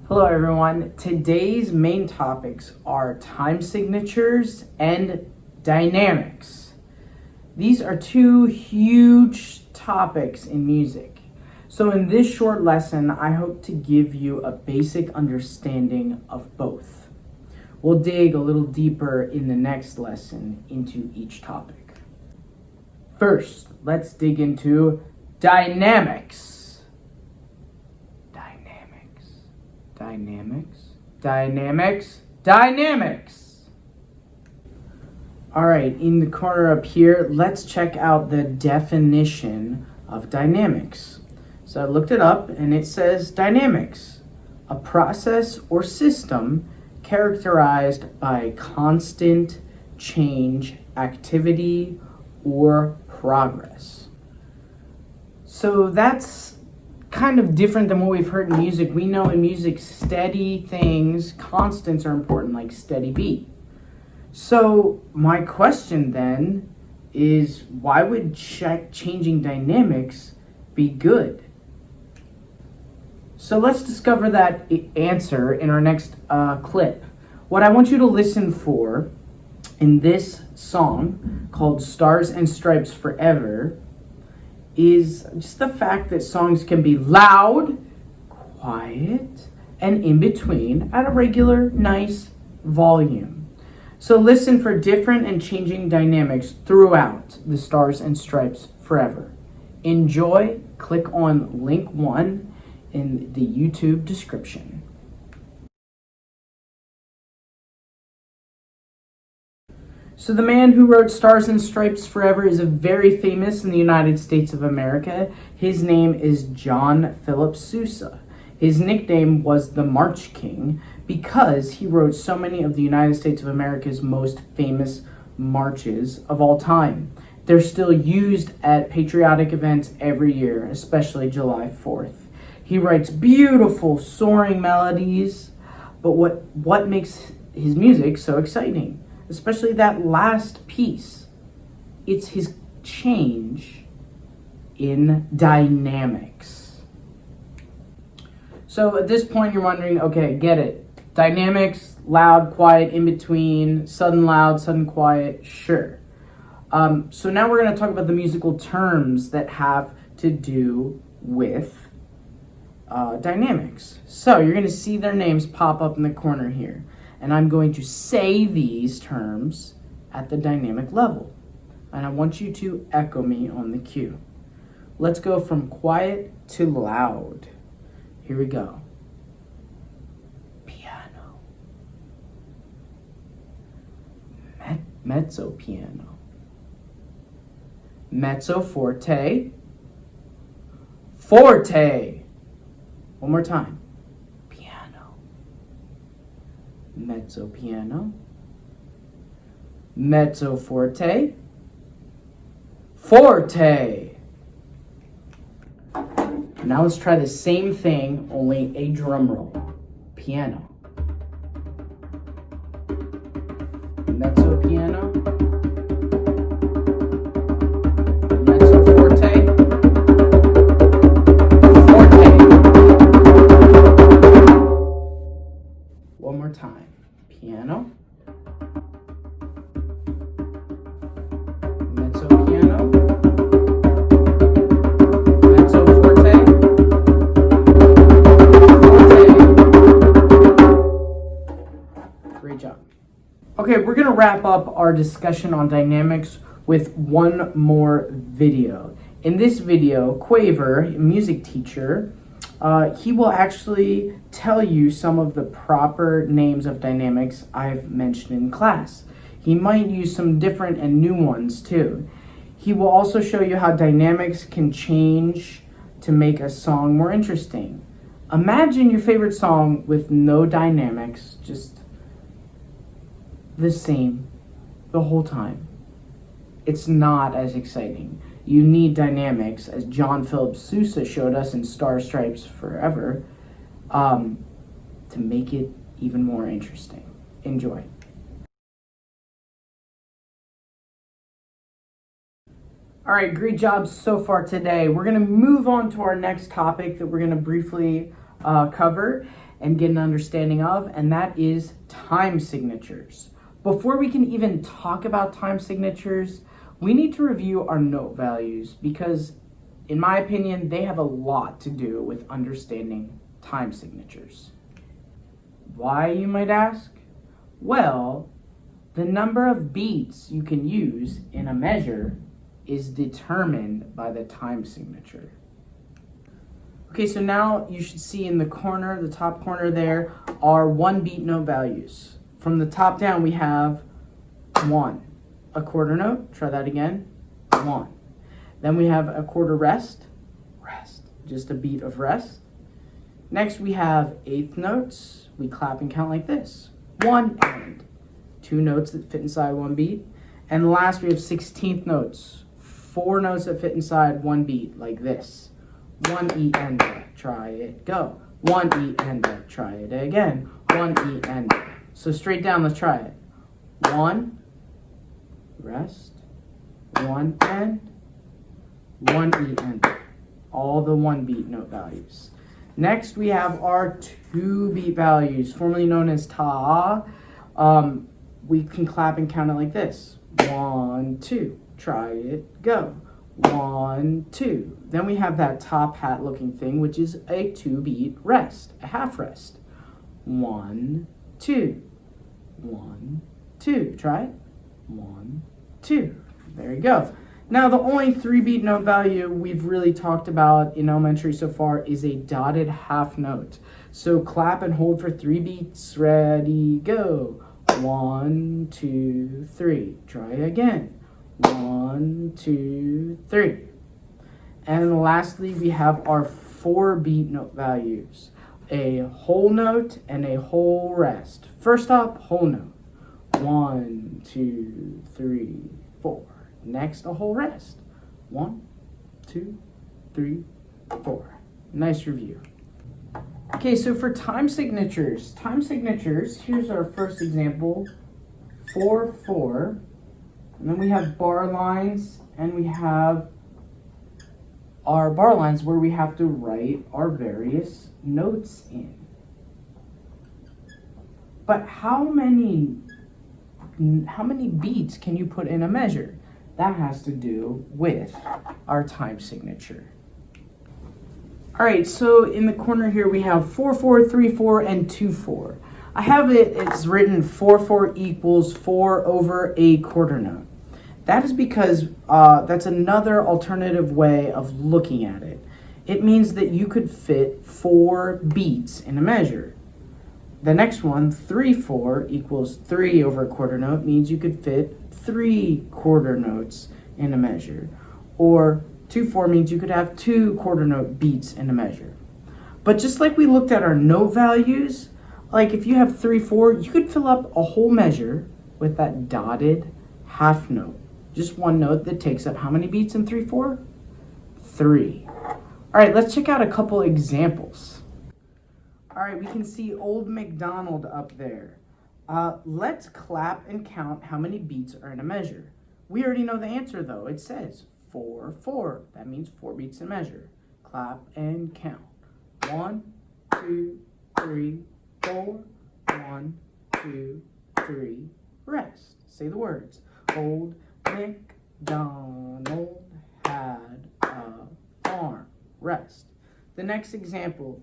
Hello everyone. Today's main topics are time signatures and dynamics. These are two huge topics in music. So in this short lesson, I hope to give you a basic understanding of both. We'll dig a little deeper in the next lesson into each topic. First, let's dig into dynamics. Dynamics. All right, in the corner up here, let's check out the definition of dynamics. So I looked it up and it says dynamics, a process or system characterized by constant change, activity, or progress. So that's kind of different than what we've heard in music. We know in music steady things, constants are important, like steady beat. So my question then is, why would changing dynamics be good? So let's discover that answer in our next clip. What I want you to listen for in this song called Stars and Stripes Forever is just the fact that songs can be loud, quiet, and in between at a regular, nice volume. So listen for different and changing dynamics throughout the Stars and Stripes Forever. Enjoy. Click on link 1 in the YouTube description. So the man who wrote Stars and Stripes Forever is very famous in the United States of America. His name is John Philip Sousa. His nickname was the March King because he wrote so many of the United States of America's most famous marches of all time. They're still used at patriotic events every year, especially July 4th. He writes beautiful, soaring melodies, but what makes his music so exciting? Especially that last piece. It's his change in dynamics. So at this point you're wondering, okay, get it. Dynamics, loud, quiet, in between, sudden loud, sudden quiet, sure. So now we're going to talk about the musical terms that have to do with dynamics. So you're going to see their names pop up in the corner here. And I'm going to say these terms at the dynamic level. And I want you to echo me on the cue. Let's go from quiet to loud. Here we go. Piano. Mezzo piano. Mezzo forte. Forte. One more time. Mezzo piano, mezzo forte, forte. Now let's try the same thing, only a drum roll. Piano, mezzo piano, mezzo forte, forte. One more time. Piano, mezzo piano, mezzo forte, forte. Great job. Okay, we're going to wrap up our discussion on dynamics with one more video. In this video, Quaver, a music teacher, he will actually tell you some of the proper names of dynamics I've mentioned in class. He might use some different and new ones too. He will also show you how dynamics can change to make a song more interesting. Imagine your favorite song with no dynamics, just the same the whole time. It's not as exciting. You need dynamics, as John Philip Sousa showed us in Stars, Stripes Forever, to make it even more interesting. Enjoy. All right, great job so far today. We're going to move on to our next topic that we're going to briefly cover, and get an understanding of, and that is time signatures. Before we can even talk about time signatures, we need to review our note values because, in my opinion, they have a lot to do with understanding time signatures. Why, you might ask? Well, the number of beats you can use in a measure is determined by the time signature. Okay, so now you should see in the corner, the top corner there, are 1 beat note values. From the top down, we have 1. A quarter note, try that again, 1. Then we have a quarter rest, just a beat of rest. Next we have eighth notes, we clap and count like this, 1 and 2 notes that fit inside 1 beat. And last we have 16th notes, 4 notes that fit inside 1 beat, like this. 1 E and try it, go. 1 E and try it again. 1 E and. So straight down, let's try it. 1, rest, 1 and, 1 E and. All the 1 beat note values. Next we have our 2 beat values, formerly known as ta. We can clap and count it like this. 1, 2, try it, go. 1, 2. Then we have that top hat looking thing, which is a 2 beat rest, a half rest. 1, 2, 1, 2. Try it. 1, 2. There you go. Now the only 3 beat note value we've really talked about in elementary so far is a dotted half note. So clap and hold for 3 beats. Ready, go. 1, 2, 3. Try again. 1, 2, 3. And lastly, we have our 4 beat note values. A whole note and a whole rest. First up, whole note. 1, 2, 3, 4. Next, a whole rest. 1, 2, 3, 4. Nice review. Okay, so for time signatures, here's our first example. 4, 4. And then we have bar lines, and we have our bar lines where we have to write our various notes in. But how many beats can you put in a measure? That has to do with our time signature. All right, so in the corner here we have 4, 4, 3, 4, and 2, 4. I have it's written 4, 4 equals 4 over a quarter note. That is because that's another alternative way of looking at it. It means that you could fit 4 beats in a measure. The next one, 3, 4 equals 3 over a quarter note, means you could fit 3 quarter notes in a measure. Or 2, 4 means you could have 2 quarter note beats in a measure. But just like we looked at our note values, like if you have 3, 4, you could fill up a whole measure with that dotted half note. Just 1 note that takes up how many beats in 3, 4? 3. All right, let's check out a couple examples. All right, we can see Old MacDonald up there. Let's clap and count how many beats are in a measure. We already know the answer though. It says 4, 4. That means 4 beats in a measure. Clap and count. 1, 2, 3, 4. 1, 2, 3. Rest. Say the words. Old MacDonald had a farm. Rest. The next example.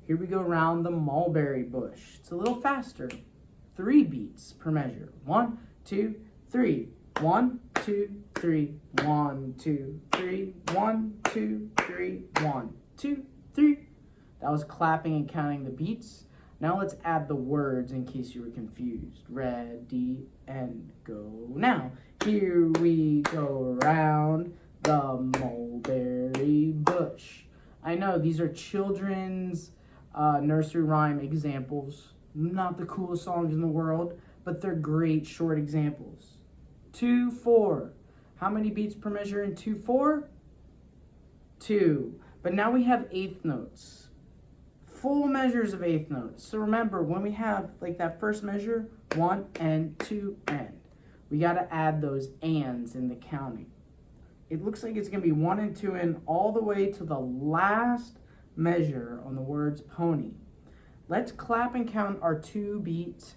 Here we go around the mulberry bush. It's a little faster. 3 beats per measure. 1, 2, 3. 1, 2, 3. 1, 2, 3. 1, 2, 3. 1, 2, 3. That was clapping and counting the beats. Now let's add the words in case you were confused. Ready and go now. Here we go around the mulberry bush. I know these are children's nursery rhyme examples. Not the coolest songs in the world, but they're great short examples. 2, 4. How many beats per measure in 2, 4? 2. But now we have eighth notes. Full measures of eighth notes. So remember, when we have like that first measure, 1 and 2 and, we got to add those ands in the counting. It looks like it's going to be 1 and 2 and all the way to the last measure on the words pony. let's clap and count our 2-beat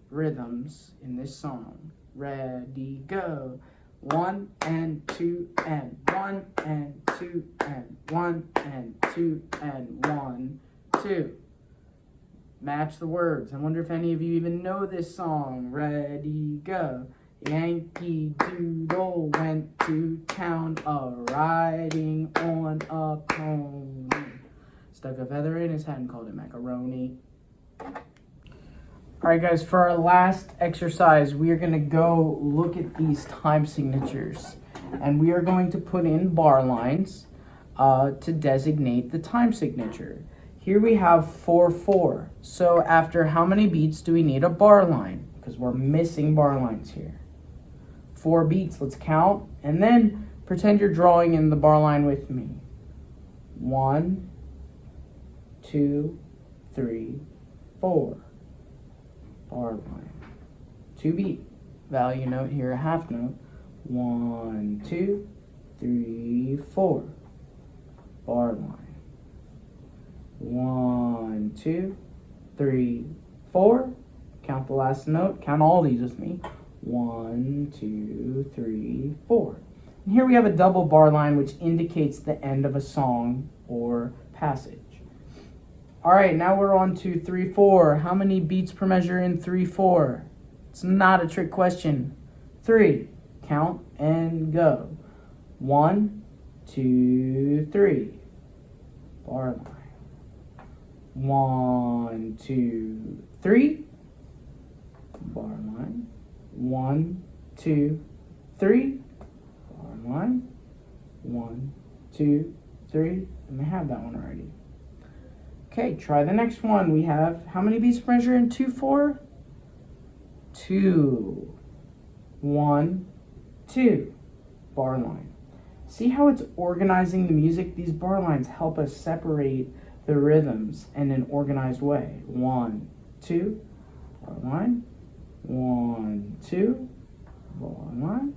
rhythms in this song. Ready, go. 1 and 2 and 1 and 2 and 1 and 2 and 1, 2. Match the words. I wonder if any of you even know this song. Ready, go. Yankee Doodle went to town riding on a pony. Stuck a feather in his hat and called it macaroni. Alright guys, for our last exercise, we are going to go look at these time signatures. And we are going to put in bar lines to designate the time signature. Here we have 4/4. So after how many beats do we need a bar line? Because we're missing bar lines here. 4 beats, let's count. And then pretend you're drawing in the bar line with me. 1, 2, 3, 4. Bar line. 2 beat. Value note here, a half note. 1, 2, 3, 4. Bar line. 1, 2, 3, 4. Count the last note. Count all these with me. 1, 2, 3, 4. And here we have a double bar line which indicates the end of a song or passage. Alright, now we're on to 3/4. How many beats per measure in 3/4? It's not a trick question. 3. Count and go. 1, 2, 3. Bar line. 1, 2, 3. Bar line. 1, 2, 3. Bar line. 1, 2, 3. And I have that one already. Okay, try the next one. We have how many beats per measure in 2/4? 2. 1, 2. Bar line. See how it's organizing the music? These bar lines help us separate the rhythms in an organized way. 1, 2. Bar line. 1, 2. Bar line.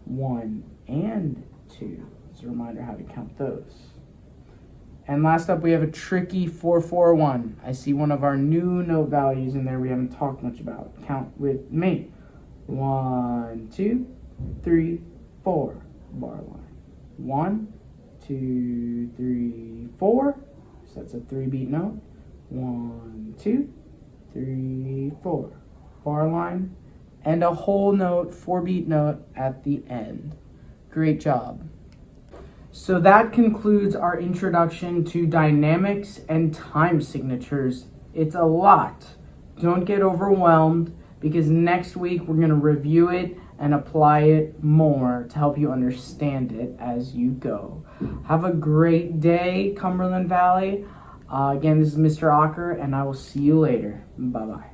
1 and 2. As a reminder how to count those. And last up, we have a tricky 4/4-1. I see one of our new note values in there we haven't talked much about. Count with me. 1, 2, 3, 4. Bar line. 1, 2, 3, 4. So that's a 3-beat note. 1, 2, 3, 4. Bar line. And a whole note, 4-beat note at the end. Great job. So that concludes our introduction to dynamics and time signatures. It's a lot. Don't get overwhelmed because next week we're going to review it and apply it more to help you understand it as you go. Have a great day, Cumberland Valley. Again, this is Mr. Ocker, and I will see you later. Bye-bye.